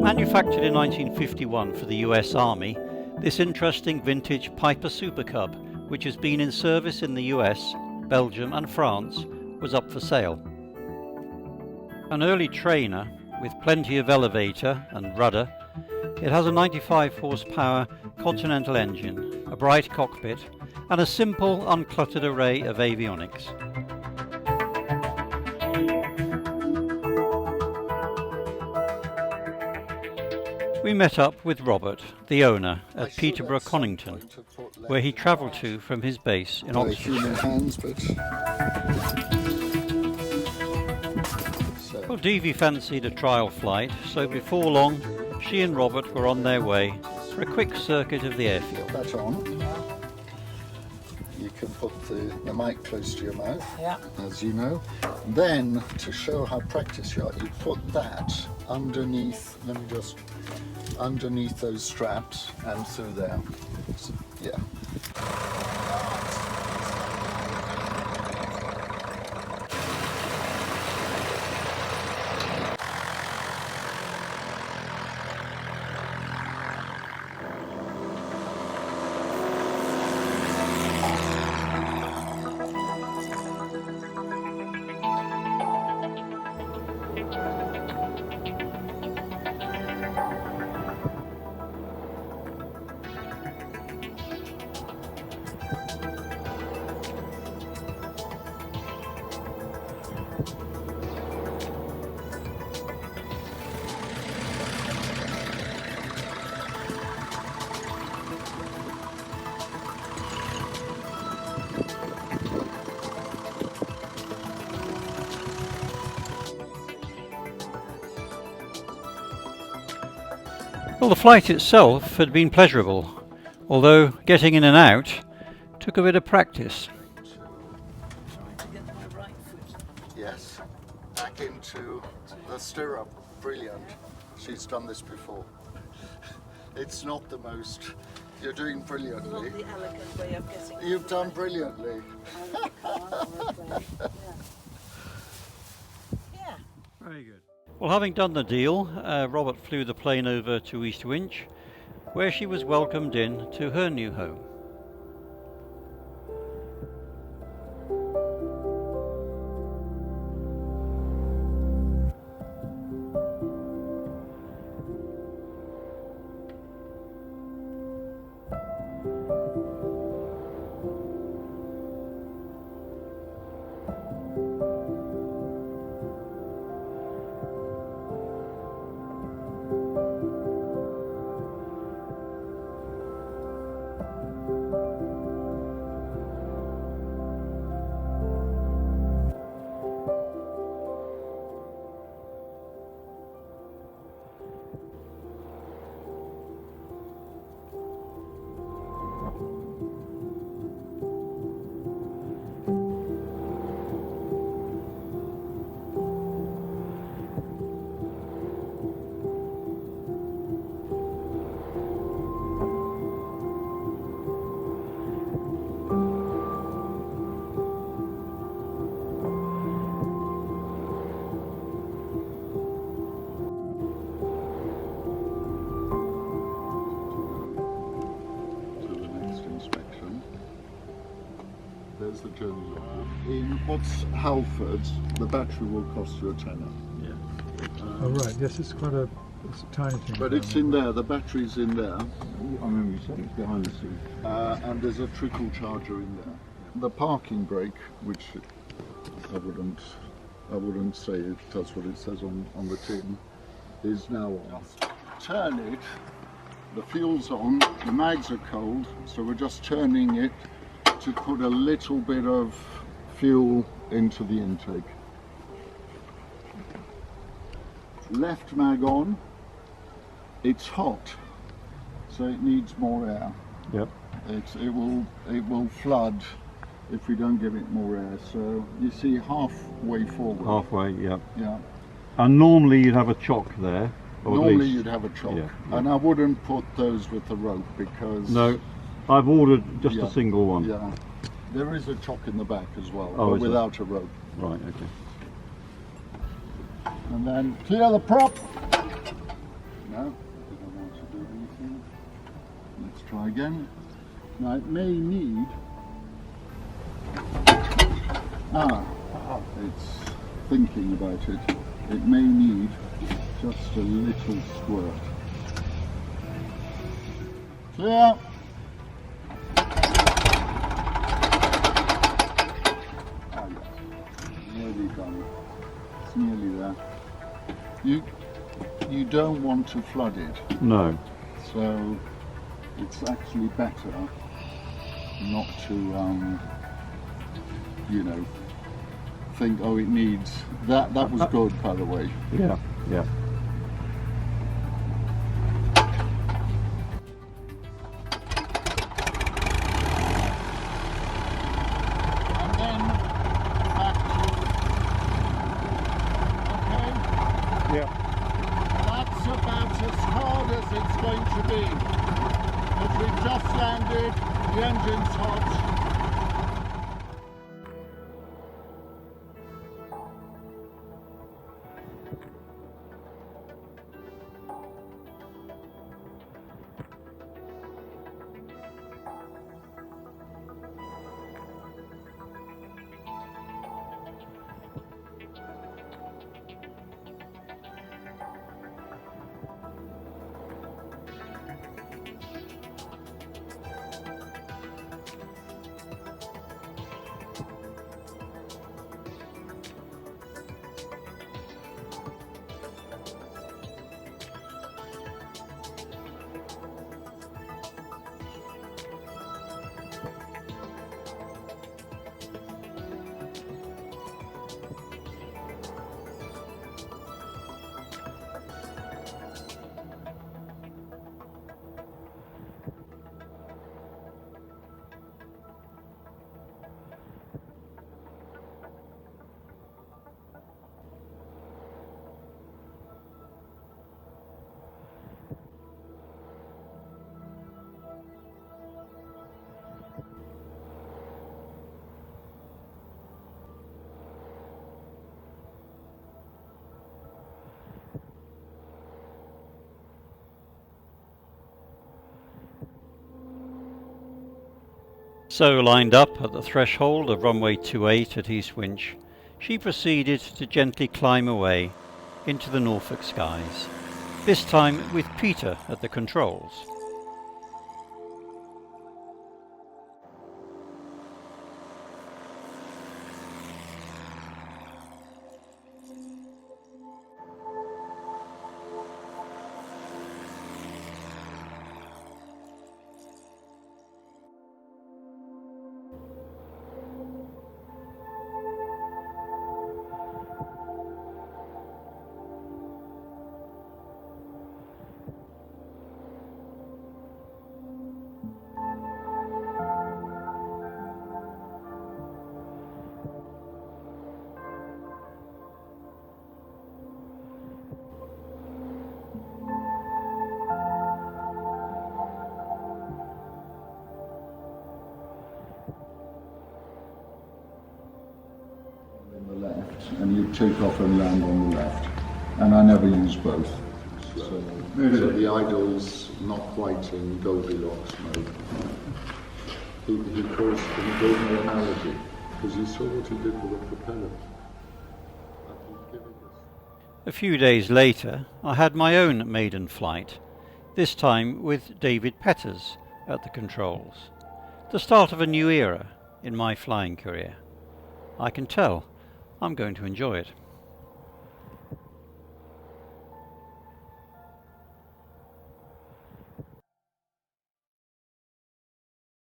Manufactured in 1951 for the US Army, this interesting vintage Piper Super Cub, which has been in service in the US, Belgium and France, was up for sale. An early trainer with plenty of elevator and rudder, it has a 95 horsepower Continental engine, a bright cockpit and a simple uncluttered array of avionics. We met up with Robert, the owner, at Peterborough, Conington, where he travelled to from his base in Oxfordshire. Well, Davy fancied a trial flight, so before long she and Robert were on their way for a quick circuit of the airfield. That on. You can put the mic close to your mouth, as you know. Then, to show how practiced you are, you put that underneath, underneath those straps and through there. So, yeah. Well, the flight itself had been pleasurable, although getting in and out took a bit of practice. Yes, back into the stirrup. Brilliant. She's done this before. It's not the most. You're doing brilliantly. Not the elegant way of getting. You've done brilliantly. Yeah. Very good. Well, having done the deal, Robert flew the plane over to East Winch, where she was welcomed in to her new home. There's the journey log. In what's Halford, the battery will cost you a tenner. Yeah. Oh right, yes, it's quite a tiny thing. But it's in there, the battery's in there. I remember you said it's behind the seat. And there's a trickle charger in there. The parking brake, which I wouldn't say it does what it says on the tin, is now on. Turn it, the fuel's on, the mags are cold, so we're just turning it to put a little bit of fuel into the intake. Left mag on, it's hot, so it needs more air. Yep. It will flood if we don't give it more air. So you see halfway forward. Halfway, yep. Yeah. And normally you'd have a chock there. Or Normally you'd have a chock. Yeah. And I wouldn't put those with the rope because... No, I've ordered just Yeah. a single one. Yeah. There is a chock in the back as well, Oh, but is without a rope. Right, okay. And then clear the prop. No, I don't want to do anything. Let's try again. Now it may need... it's thinking about it. It may need just a little squirt. Clear! Nearly done. It's nearly there. You don't want to flood it. No. So it's actually better not to, you know, think, oh, it needs that. That was good, by the way. Yeah, yeah. And then back to, okay. Yeah. That's about as hard as it's going to be. As we've just landed, the engine's hot. So lined up at the threshold of runway 28 at East Winch, she proceeded to gently climb away into the Norfolk skies, this time with Peter at the controls. And you take off and land on the left. And I never use both. So the idle's not quite in Goldilocks mode. He calls it, he gave me an analogy, because he saw what he did with the propeller. A few days later, I had my own maiden flight, this time with David Petters at the controls. The start of a new era in my flying career. I can tell I'm going to enjoy it.